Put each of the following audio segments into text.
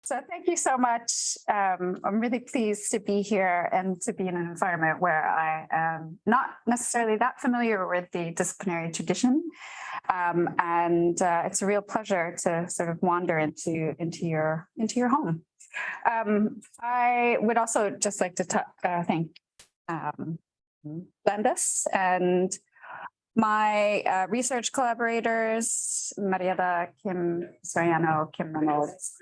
So thank you so much. I'm really pleased to be here and to be in an environment where I am not necessarily that familiar with the disciplinary tradition. It's a real pleasure to sort of wander into your home. I would also just like to thank Vlandas and my research collaborators, Mariela, Kim Soriano, Kim Reynolds,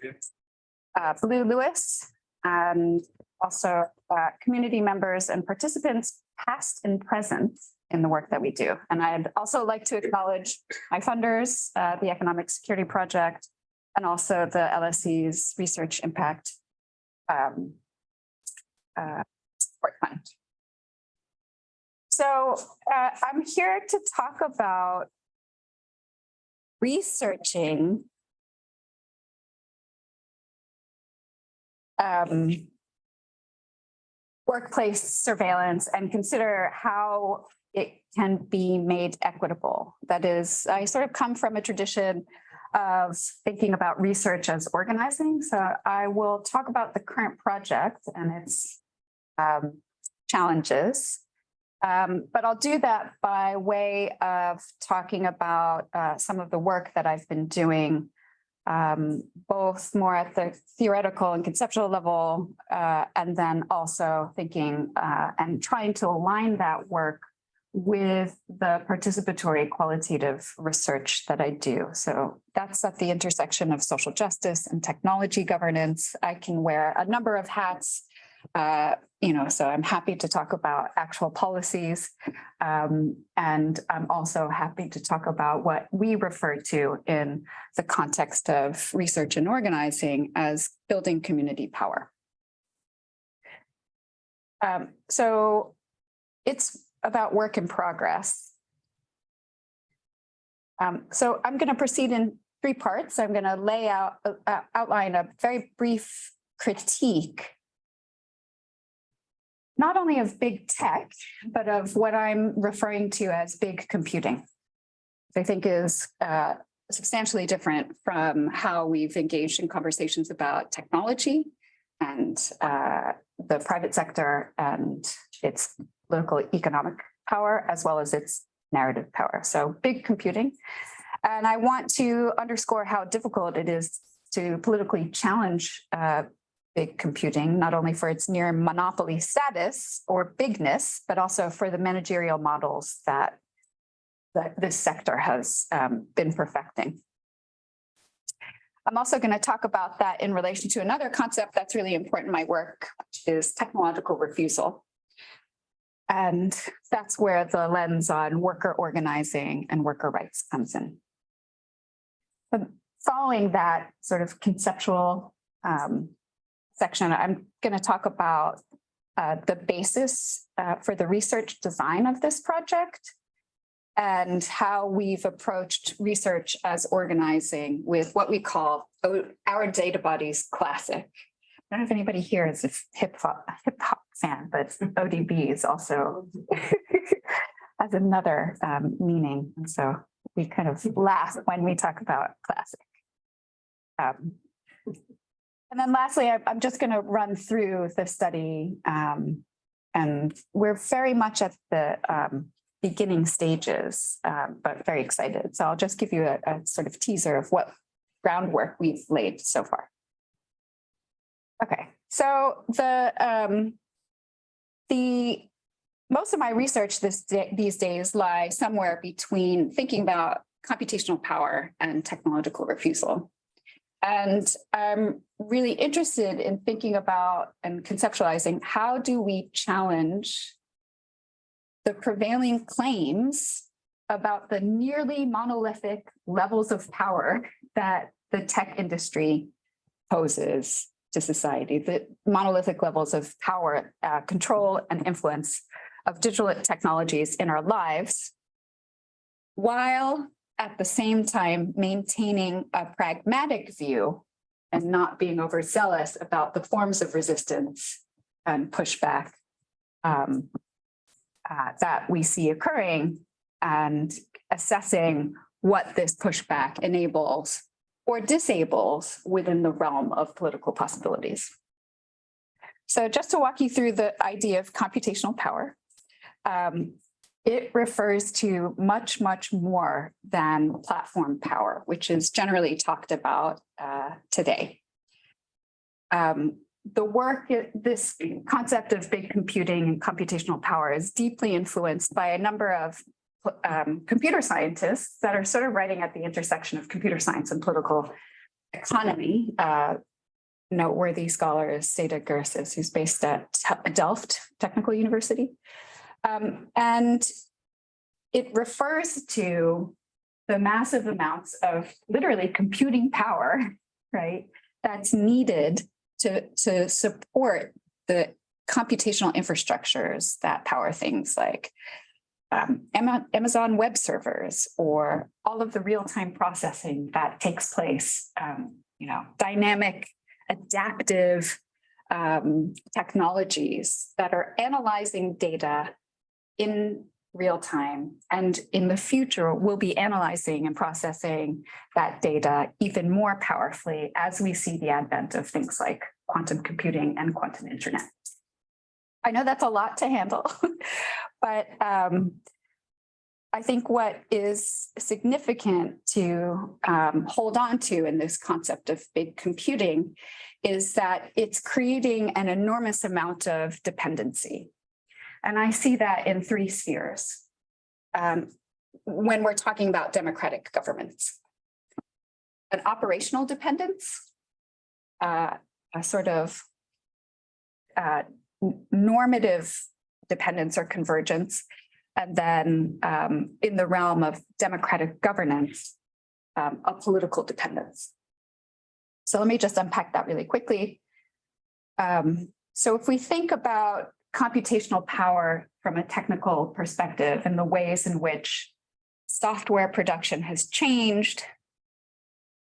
Blue Lewis, and also community members and participants past and present in the work that we do. And I'd also like to acknowledge my funders, the Economic Security Project, and also the LSE's Research Impact Support Fund. So I'm here to talk about researching workplace surveillance and consider how it can be made equitable. That is, I sort of come from a tradition of thinking about research as organizing. So I will talk about the current project and its challenges. But I'll do that by way of talking about some of the work that I've been doing, both more at the theoretical and conceptual level, and then also thinking and trying to align that work with the participatory qualitative research that I do. So that's at the intersection of social justice and technology governance. I can wear a number of hats, so I'm happy to talk about actual policies. And I'm also happy to talk about what we refer to in the context of research and organizing as building community power. So it's about work in progress. So I'm going to proceed in three parts. I'm going to outline a very brief critique, not only of big tech, but of what I'm referring to as big computing, which I think is substantially different from how we've engaged in conversations about technology and the private sector and its political economic power, as well as its narrative power. So big computing. And I want to underscore how difficult it is to politically challenge big computing, not only for its near monopoly status or bigness, but also for the managerial models that this sector has been perfecting. I'm also going to talk about that in relation to another concept that's really important in my work, which is technological refusal. And that's where the lens on worker organizing and worker rights comes in. But following that sort of conceptual section, I'm going to talk about the basis for the research design of this project and how we've approached research as organizing with what we call our data bodies classic. I don't know if anybody here is a hip hop fan, but ODB is also has another meaning. And so we kind of laugh when we talk about classic. And then lastly, I'm just going to run through the study. And we're very much at the beginning stages, but very excited. So I'll just give you a sort of teaser of what groundwork we've laid so far. Okay, so the most of my research these days lie somewhere between thinking about computational power and technological refusal. And I'm really interested in thinking about and conceptualizing how do we challenge the prevailing claims about the nearly monolithic levels of power that the tech industry poses to society, the monolithic levels of power, control, and influence of digital technologies in our lives, while at the same time maintaining a pragmatic view and not being overzealous about the forms of resistance and pushback that we see occurring, and assessing what this pushback enables or disables within the realm of political possibilities. So just to walk you through the idea of computational power, it refers to much, much more than platform power, which is generally talked about today. The work, this concept of big computing and computational power is deeply influenced by a number of computer scientists that are sort of writing at the intersection of computer science and political economy. Noteworthy scholar is Seeta, who's based at Delft Technical University. And it refers to the massive amounts of literally computing power, right, that's needed to support the computational infrastructures that power things like Amazon web servers or all of the real-time processing that takes place, dynamic, adaptive technologies that are analyzing data in real time, and in the future will be analyzing and processing that data even more powerfully as we see the advent of things like quantum computing and quantum internet. I know that's a lot to handle, but I think what is significant to hold on to in this concept of big computing is that it's creating an enormous amount of dependency. And I see that in three spheres when we're talking about democratic governments. An operational dependence, a sort of normative dependence or convergence, and then in the realm of democratic governance, a political dependence. So let me just unpack that really quickly. So if we think about computational power from a technical perspective and the ways in which software production has changed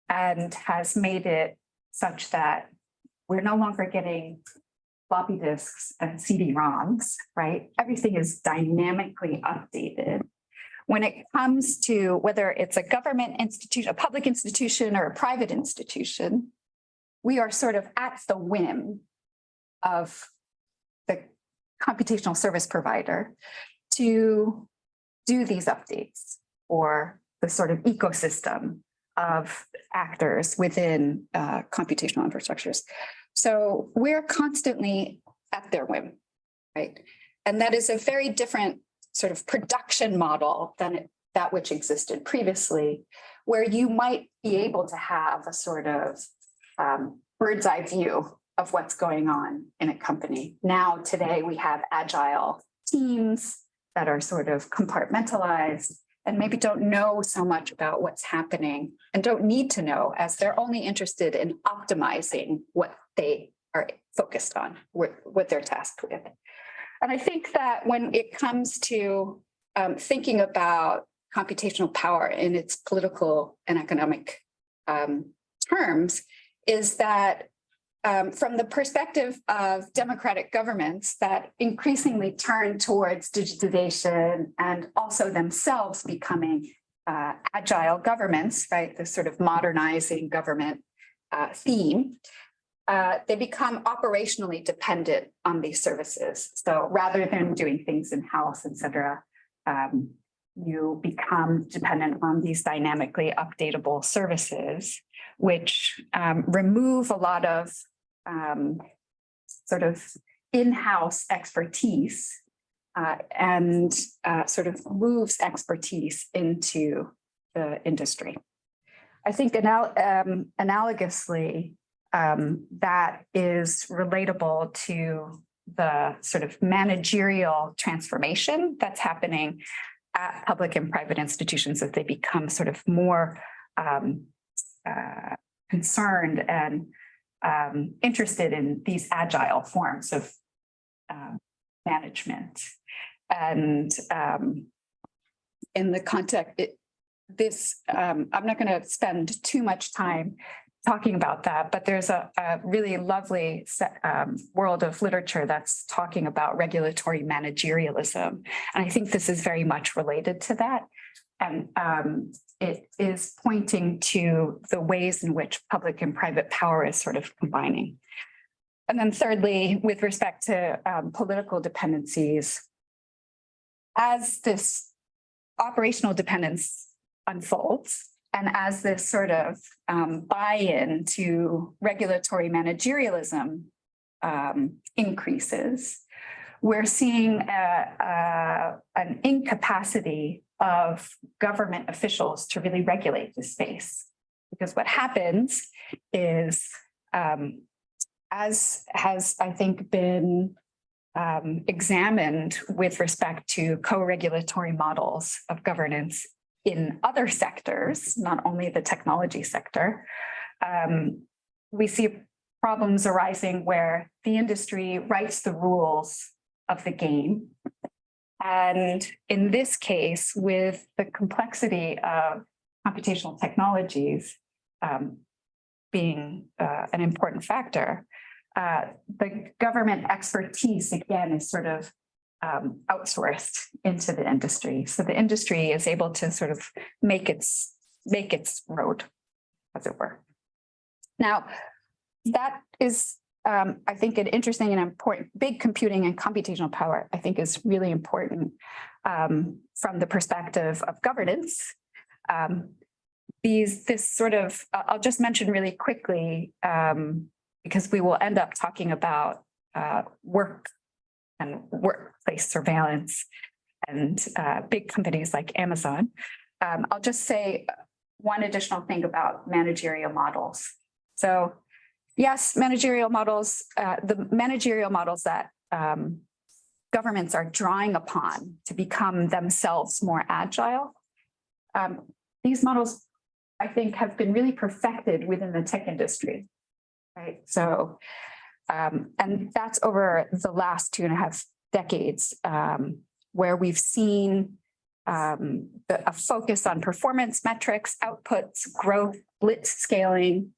and has made it such that we're no longer getting floppy disks and CD-ROMs, right? Everything is dynamically updated. When it comes to whether it's a government institution, a public institution, or a private institution, we are sort of at the whim of the computational service provider to do these updates, or the sort of ecosystem of actors within computational infrastructures. So we're constantly at their whim, right? And that is a very different sort of production model than that which existed previously, where you might be able to have a sort of bird's eye view of what's going on in a company. Now, today, we have agile teams that are sort of compartmentalized and maybe don't know so much about what's happening and don't need to know, as they're only interested in optimizing what they are focused on, what they're tasked with. And I think that when it comes to thinking about computational power in its political and economic terms, is that from the perspective of democratic governments that increasingly turn towards digitization and also themselves becoming agile governments, right? The sort of modernizing government theme, they become operationally dependent on these services. So rather than doing things in-house, et cetera, you become dependent on these dynamically updatable services, which remove a lot of sort of in-house expertise and sort of moves expertise into the industry. I think analogously, that is relatable to the sort of managerial transformation that's happening at public and private institutions as they become sort of more concerned and interested in these agile forms of management. And in the context, I'm not going to spend too much time talking about that, but there's a really lovely world of literature that's talking about regulatory managerialism. And I think this is very much related to that. And it is pointing to the ways in which public and private power is sort of combining. And then thirdly, with respect to political dependencies, as this operational dependence unfolds, and as this sort of buy-in to regulatory managerialism increases, we're seeing an incapacity of government officials to really regulate the space. Because what happens is, as has, I think, been examined with respect to co-regulatory models of governance in other sectors, not only the technology sector, we see problems arising where the industry writes the rules of the game. And in this case, with the complexity of computational technologies being an important factor, the government expertise, again, is sort of outsourced into the industry. So the industry is able to sort of make its road, as it were. Now, that is, I think, an interesting and important, big computing and computational power, I think, is really important from the perspective of governance. This sort of, I'll just mention really quickly, because we will end up talking about work and workplace surveillance and big companies like Amazon. I'll just say one additional thing about managerial models. So yes, managerial models, the managerial models that governments are drawing upon to become themselves more agile, these models, I think, have been really perfected within the tech industry, right? So, and that's over the last 2.5 decades, where we've seen a focus on performance metrics, outputs, growth, blitz scaling,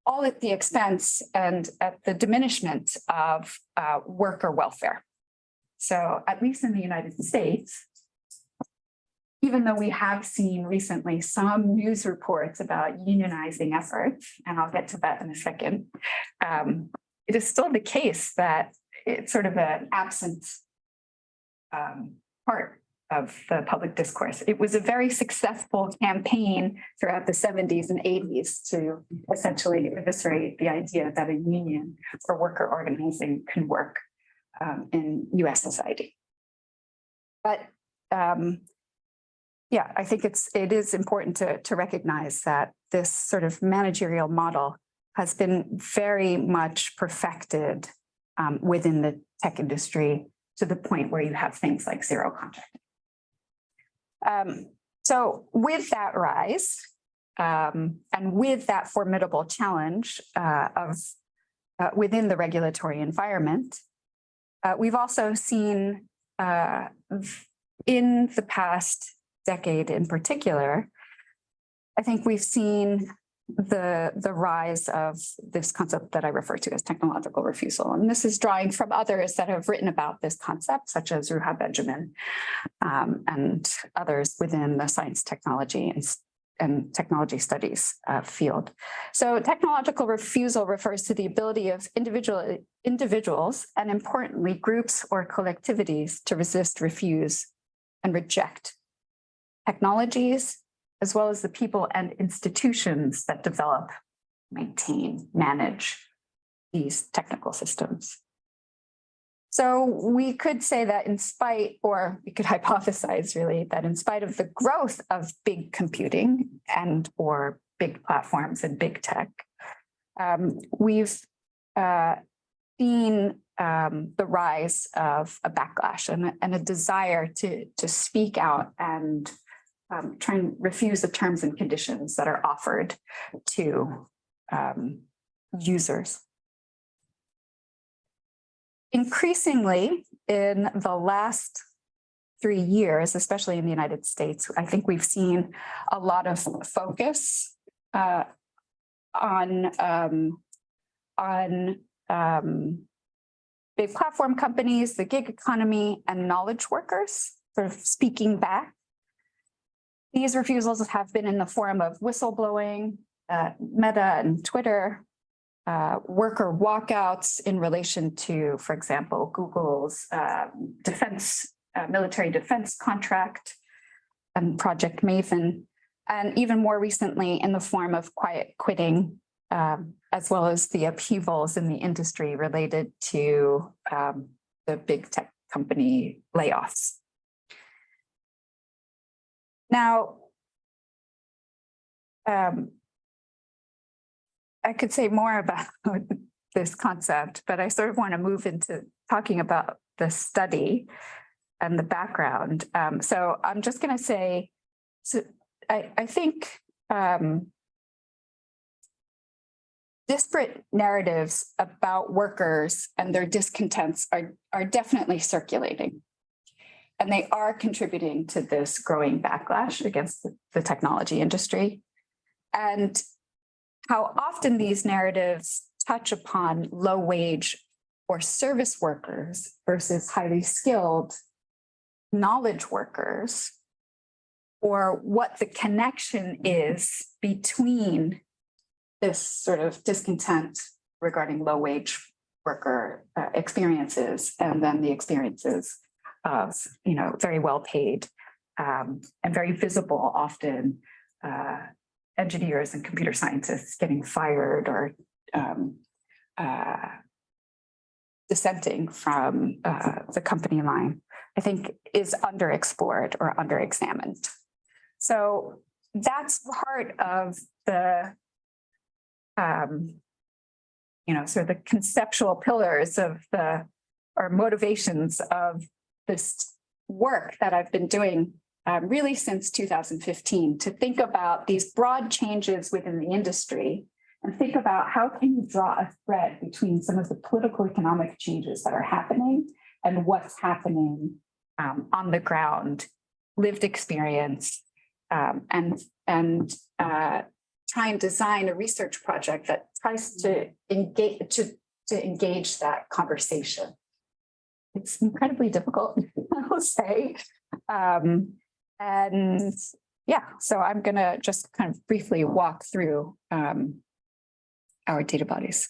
all at the expense and at the diminishment of worker welfare. So at least in the United States, even though we have seen recently some news reports about unionizing efforts, and I'll get to that in a second, it is still the case that it's sort of an absent part of the public discourse. It was a very successful campaign throughout the 70s and 80s to essentially eviscerate the idea that a union or worker organizing can work in US society. But yeah, I think it is important to recognize that this sort of managerial model has been very much perfected within the tech industry to the point where you have things like zero contact. So with that rise and with that formidable challenge of within the regulatory environment, we've also seen in the past decade in particular, I think we've seen the rise of this concept that I refer to as technological refusal. And this is drawing from others that have written about this concept, such as Ruha Benjamin and others within the science, technology, and technology studies field. So technological refusal refers to the ability of individuals, and importantly, groups or collectivities, to resist, refuse, and reject technologies, as well as the people and institutions that develop, maintain, manage these technical systems. So we could say that in spite, or we could hypothesize really, that in spite of the growth of big computing and or big platforms and big tech, we've seen the rise of a backlash and a desire to speak out and try and refuse the terms and conditions that are offered to users. Increasingly, in the last 3 years, especially in the United States, I think we've seen a lot of focus on big platform companies, the gig economy, and knowledge workers, sort of speaking back. These refusals have been in the form of whistleblowing, Meta and Twitter, worker walkouts in relation to, for example, Google's military defense contract and Project Maven, and even more recently in the form of quiet quitting, as well as the upheavals in the industry related to the big tech company layoffs. Now, I could say more about this concept, but I sort of want to move into talking about the study and the background. So I'm just going to say, so I think disparate narratives about workers and their discontents are definitely circulating. And they are contributing to this growing backlash against the technology industry. And how often these narratives touch upon low wage or service workers versus highly skilled knowledge workers, or what the connection is between this sort of discontent regarding low wage worker experiences and then the experiences of, very well paid and very visible, often engineers and computer scientists getting fired or dissenting from the company line, I think is underexplored or underexamined. So that's part of the, sort of the conceptual pillars of or motivations of this work that I've been doing really since 2015, to think about these broad changes within the industry and think about how can you draw a thread between some of the political economic changes that are happening and what's happening on the ground, lived experience, and try and design a research project that tries to engage that conversation. It's incredibly difficult, I will say. And yeah, so I'm going to just kind of briefly walk through our data bodies.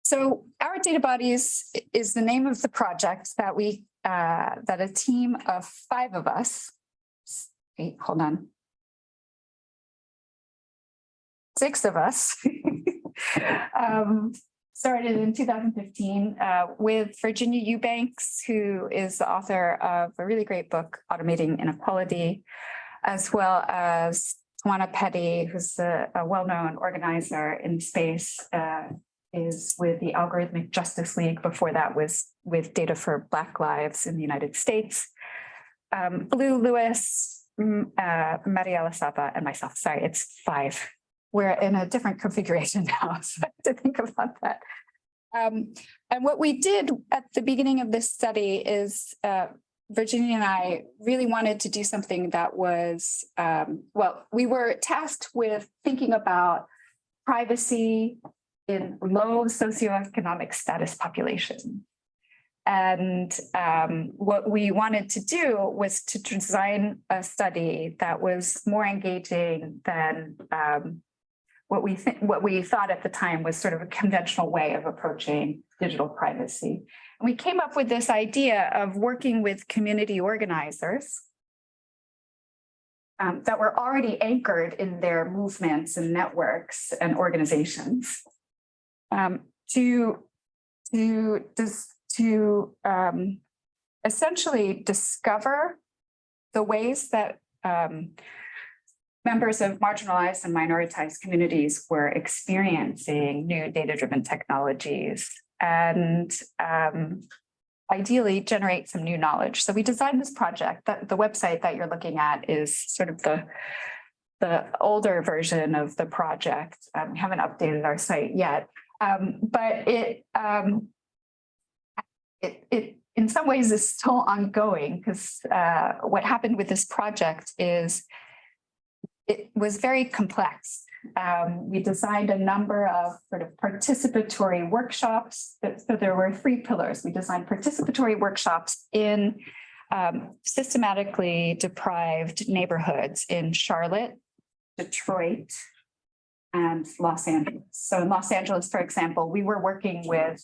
So our data bodies is the name of the project that that a team of 5 of us, wait, hold on, 6 of us started in 2015 with Virginia Eubanks, who is the author of a really great book, Automating Inequality, as well as Tawana Petty, who's a well-known organizer in space, is with the Algorithmic Justice League. Before that was with Data for Black Lives in the United States. Blue Lewis, Mariela Sapa, and myself. Sorry, it's 5. We're in a different configuration now, so I have to think about that. And what we did at the beginning of this study is Virginia and I really wanted to do something that was, we were tasked with thinking about privacy in low socioeconomic status population. And what we wanted to do was to design a study that was more engaging than what we thought at the time was sort of a conventional way of approaching digital privacy. And we came up with this idea of working with community organizers that were already anchored in their movements and networks and organizations to essentially discover the ways that members of marginalized and minoritized communities were experiencing new data-driven technologies and ideally generate some new knowledge. So we designed this project. That the website that you're looking at is sort of the older version of the project. We haven't updated our site yet, but it in some ways is still ongoing, because what happened with this project is it was very complex. We designed a number of sort of participatory workshops. So there were 3 pillars. We designed participatory workshops in systematically deprived neighborhoods in Charlotte, Detroit, and Los Angeles. So in Los Angeles, for example, we were working with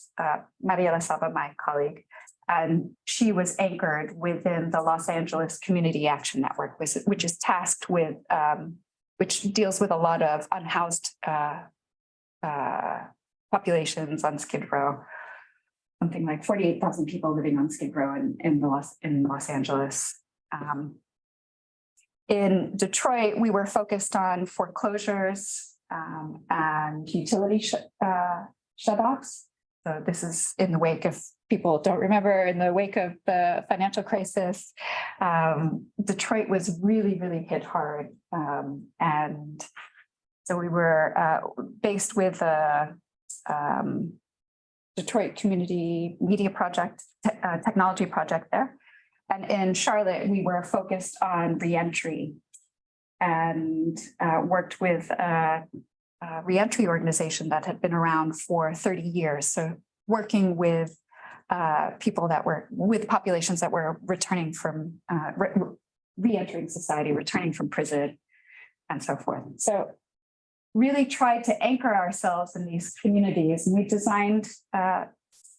Mariela Saba, my colleague, and she was anchored within the Los Angeles Community Action Network, which is tasked with, which deals with a lot of unhoused populations on Skid Row. Something like 48,000 people living on Skid Row in Los Angeles. In Detroit, we were focused on foreclosures and utility shutoffs. So this is in the wake of, people don't remember, in the wake of the financial crisis. Detroit was really, really hit hard. And so we were based with a Detroit Community Media Project, technology project there. And in Charlotte, we were focused on reentry and worked with a reentry organization that had been around for 30 years. So working with people that were, with populations that were returning from, re-entering society, returning from prison and so forth. So really tried to anchor ourselves in these communities. And we designed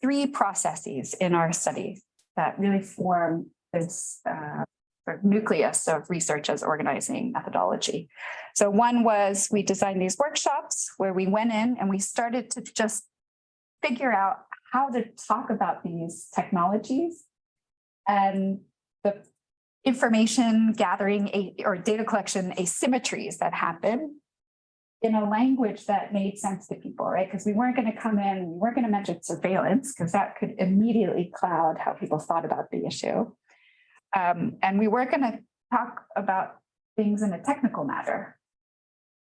3 processes in our study that really form this sort of nucleus of research as organizing methodology. So one was, we designed these workshops where we went in and we started to just figure out how to talk about these technologies and the information gathering or data collection asymmetries that happen in a language that made sense to people, right? Because we weren't going to come in, we weren't going to mention surveillance because that could immediately cloud how people thought about the issue. And we weren't going to talk about things in a technical matter.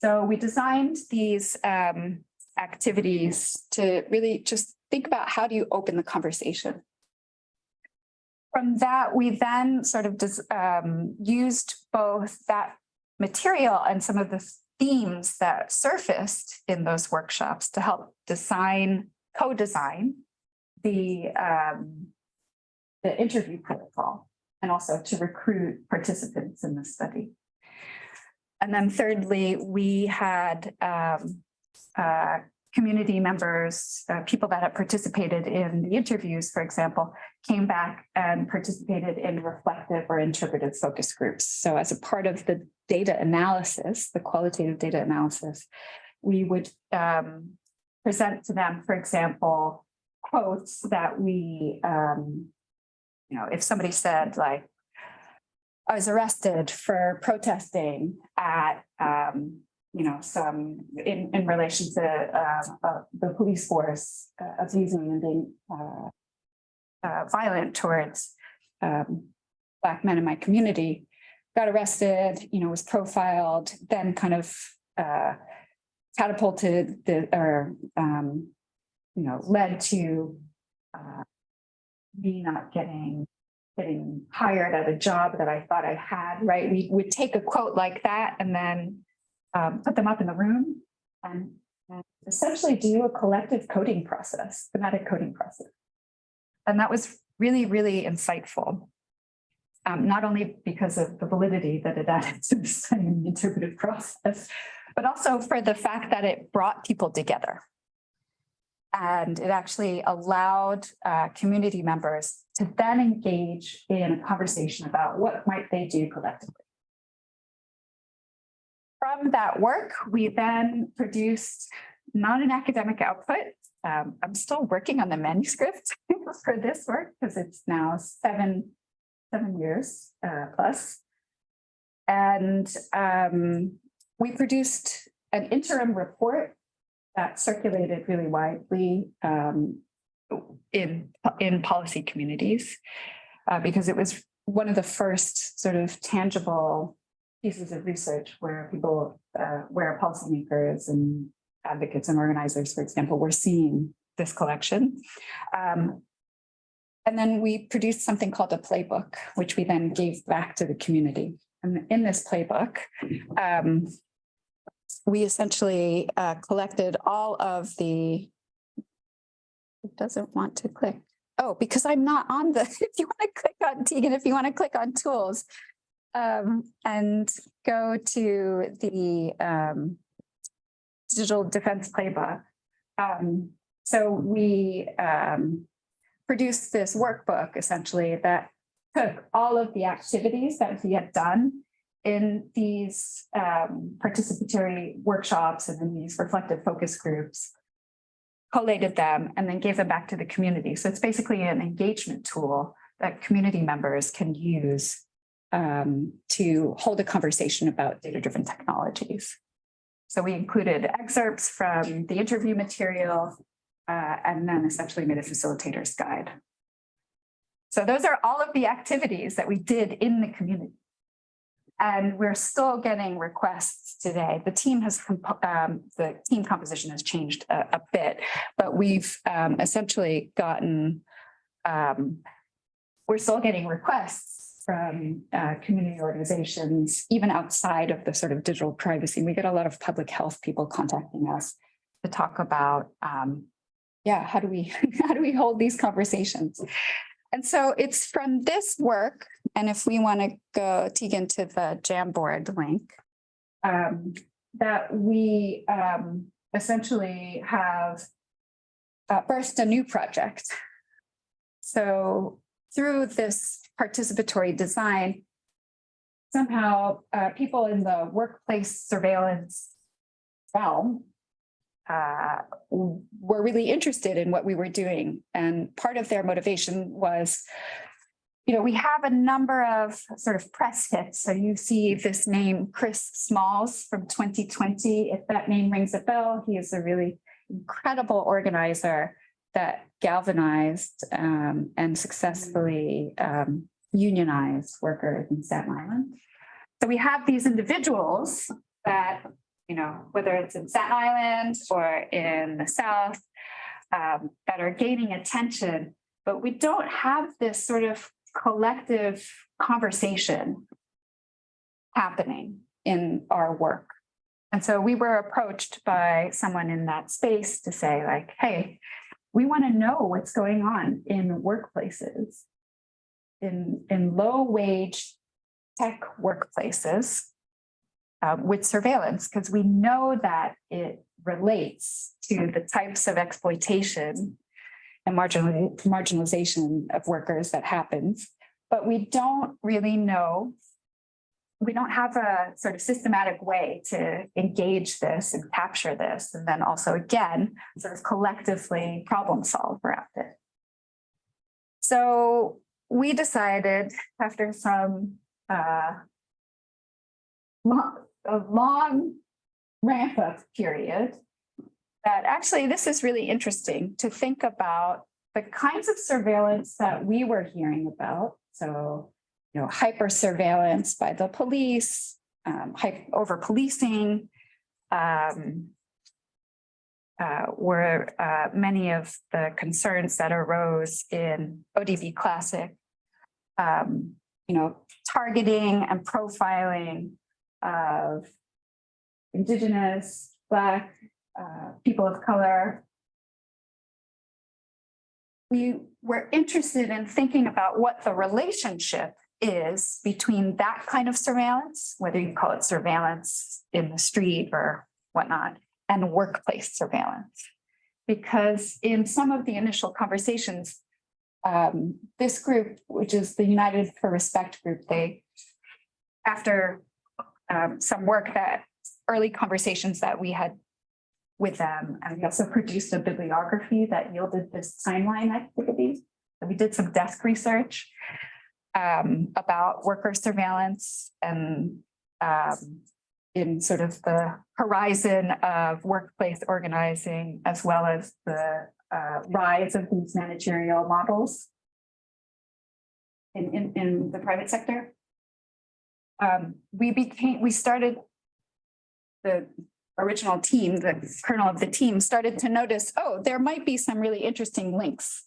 So we designed these activities to really just think about, how do you open the conversation? From that, we then sort of used both that material and some of the themes that surfaced in those workshops to help co-design the interview protocol, and also to recruit participants in the study. And then thirdly, we had community members, people that had participated in the interviews, for example, came back and participated in reflective or interpretive focus groups. So as a part of the data analysis, the qualitative data analysis, we would present to them, for example, quotes that we, if somebody said, like, I was arrested for protesting at, some in relation to the police force abusing and being violent towards Black men in my community, got arrested, was profiled, then kind of catapulted led to me not getting hired at a job that I thought I had, right? We would take a quote like that and then put them up in the room and essentially do a collective coding process, thematic coding process. And that was really, really insightful. Not only because of the validity that it added to the study and the interpretive process, but also for the fact that it brought people together. And it actually allowed community members to then engage in a conversation about what might they do collectively. From that work, we then produced not an academic output. I'm still working on the manuscript for this work because it's now seven years plus. And we produced an interim report that circulated really widely in policy communities because it was one of the first sort of tangible pieces of research where people, where policymakers and advocates and organizers, for example, were seeing this collection. And then we produced something called a playbook, which we then gave back to the community. And in this playbook, we essentially collected all of the, it doesn't want to click. oh, because I'm not on the, if you want to click on Tegan, if you want to click on tools, and go to the digital defense playbook. So we produced this workbook essentially that took all of the activities that we had done in these participatory workshops and in these reflective focus groups, collated them, and then gave them back to the community. So it's basically an engagement tool that community members can use to hold a conversation about data-driven technologies. So we included excerpts from the interview material and then essentially made a facilitator's guide. So those are all of the activities that we did in the community. And we're still getting requests today. The team has the team composition has changed a bit, but we've essentially gotten, we're still getting requests from community organizations, even outside of the sort of digital privacy. We get a lot of public health people contacting us to talk about, how do we hold these conversations? And so it's from this work, and if we want to go, Tegan, to the Jamboard link, that we essentially have birthed a new project. So through this participatory design, somehow people in the workplace surveillance realm were really interested in what we were doing. And part of their motivation was, we have a number of sort of press hits. So you see this name, Chris Smalls from 2020. If that name rings a bell, he is a really incredible organizer that galvanized and successfully unionized workers in Staten Island. So we have these individuals that, whether it's in Staten Island or in the South, that are gaining attention, but we don't have this sort of collective conversation happening in our work. And so we were approached by someone in that space to say, like, hey, we want to know what's going on in workplaces, in low wage tech workplaces with surveillance, because we know that it relates to the types of exploitation and marginalization of workers that happens, but we don't really know. We don't have a sort of systematic way to engage this and capture this, and then also, again, sort of collectively problem solve around it. So we decided, after some long ramp up period, that actually this is really interesting to think about the kinds of surveillance that we were hearing about. So, hyper surveillance by the police, over policing, were many of the concerns that arose in ODB Classic, targeting and profiling of Indigenous, Black, people of color. We were interested in thinking about what the relationship is between that kind of surveillance, whether you call it surveillance in the street or whatnot, and workplace surveillance. Because in some of the initial conversations, this group, which is the United for Respect group, after some work that early conversations that we had with them, and we also produced a bibliography that yielded this timeline activity. So we did some desk research about worker surveillance and in sort of the horizon of workplace organizing, as well as the rise of these managerial models in the private sector. We started, the original team, the kernel of the team started to notice, oh, there might be some really interesting links,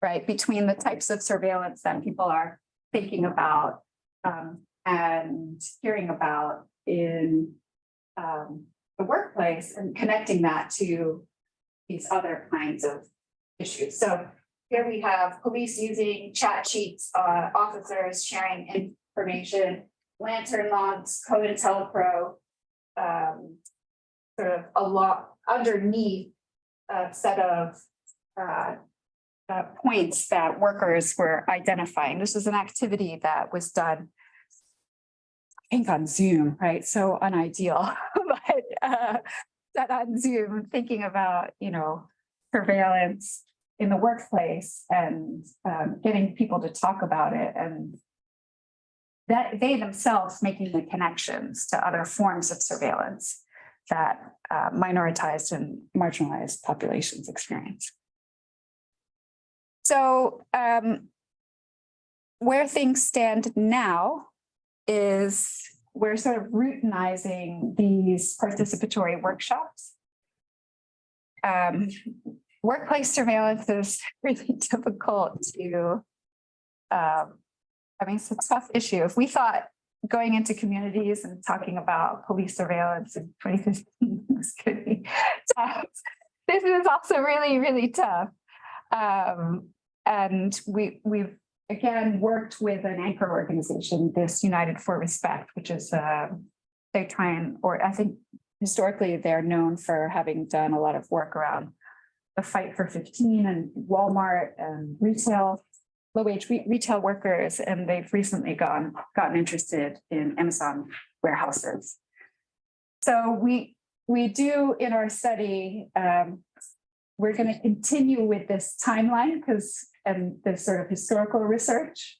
right, between the types of surveillance that people are thinking about and hearing about in the workplace, and connecting that to these other kinds of issues. So, here we have police using chat sheets, officers sharing information, lantern logs, COINTELPRO, sort of a lot underneath a set of points that workers were identifying. This was an activity that was done, I think, on Zoom, right? So unideal, but that on Zoom, thinking about, surveillance in the workplace and getting people to talk about it, and that they themselves making the connections to other forms of surveillance that minoritized and marginalized populations experience. So where things stand now is we're sort of routinizing these participatory workshops. Workplace surveillance is really difficult to, it's a tough issue. If we thought going into communities and talking about police surveillance in 2015 was going to be tough, this is also really, really tough. And we've again worked with an anchor organization, this United for Respect, which is they try and, or I think historically they're known for having done a lot of work around the fight for 15 and Walmart and retail, low-wage retail workers, and they've recently gotten interested in Amazon warehouses. So we do in our study. We're going to continue with this timeline and this sort of historical research,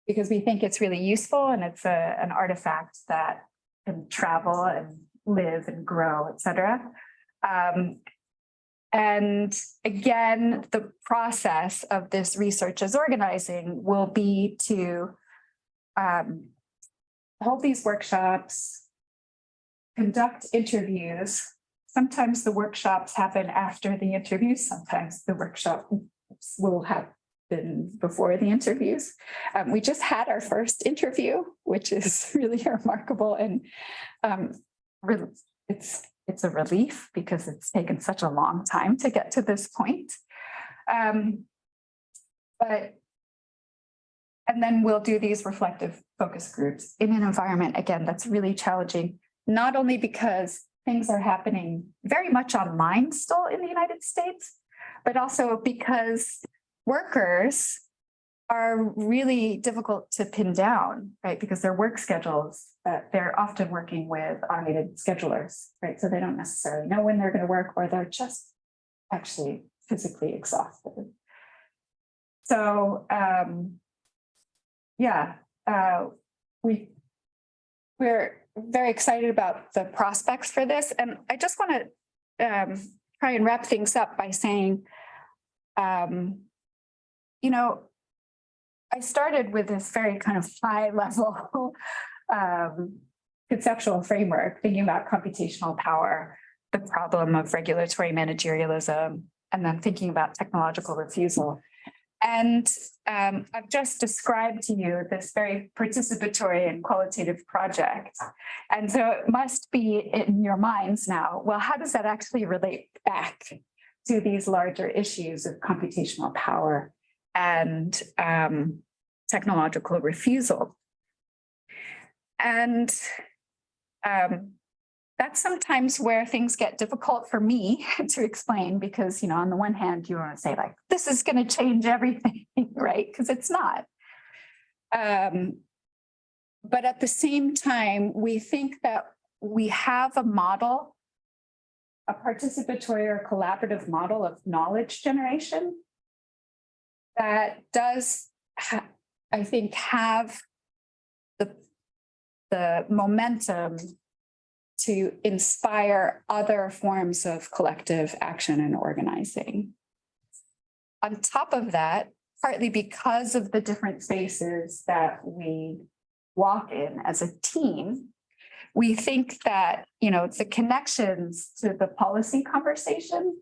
because we think it's really useful and it's an artifact that can travel and live and grow, et cetera. And again, the process of this research as organizing will be to hold these workshops, conduct interviews. Sometimes the workshops happen after the interviews. Sometimes the workshop will happen before the interviews. We just had our first interview, which is really remarkable, and it's a relief because it's taken such a long time to get to this point. And then we'll do these reflective focus groups in an environment, again, that's really challenging, not only because things are happening very much online still in the United States, but also because workers are really difficult to pin down, right? Because their work schedules, they're often working with automated schedulers, right? So they don't necessarily know when they're going to work, or they're just actually physically exhausted. So we're very excited about the prospects for this. And I just want to try and wrap things up by saying, I started with this very kind of high level conceptual framework, thinking about computational power, the problem of regulatory managerialism, and then thinking about technological refusal. And I've just described to you this very participatory and qualitative project. And so it must be in your minds now, well, how does that actually relate back to these larger issues of computational power and technological refusal? And that's sometimes where things get difficult for me to explain, because, on the one hand, you want to say like, this is going to change everything, right? Because it's not. But at the same time, we think that we have a model, a participatory or collaborative model of knowledge generation that does, I think, have the momentum to inspire other forms of collective action and organizing. On top of that, partly because of the different spaces that we walk in as a team, we think that, the connections to the policy conversation,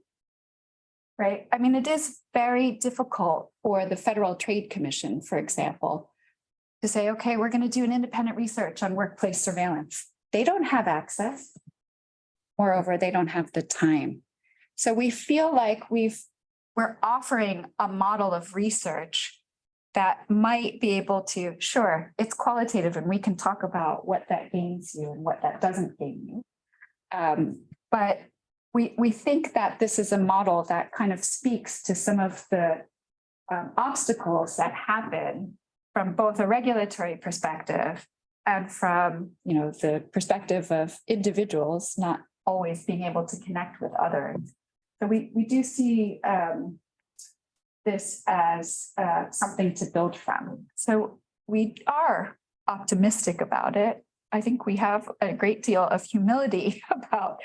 right? I mean, it is very difficult for the Federal Trade Commission, for example, to say, okay, we're going to do an independent research on workplace surveillance. They don't have access. Moreover, they don't have the time. So we feel like we've we're offering a model of research that might be able to, sure, it's qualitative and we can talk about what that gains you and what that doesn't gain you. But we think that this is a model that kind of speaks to some of the obstacles that happen from both a regulatory perspective and from, the perspective of individuals not always being able to connect with others. So we do see this as something to build from. So we are optimistic about it. I think we have a great deal of humility about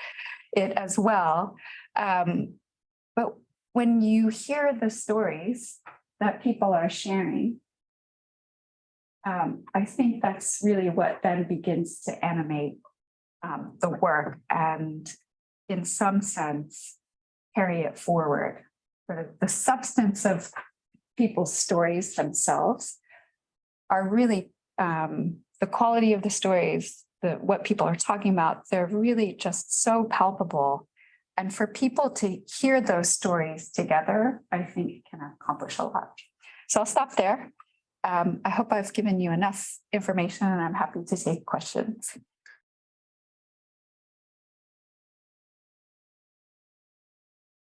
it as well. But when you hear the stories that people are sharing, I think that's really what then begins to animate the work and, in some sense, carry it forward. The substance of people's stories themselves are really the quality of the stories, what people are talking about, they're really just so palpable. And for people to hear those stories together, I think it can accomplish a lot. So I'll stop there. I hope I've given you enough information and I'm happy to take questions.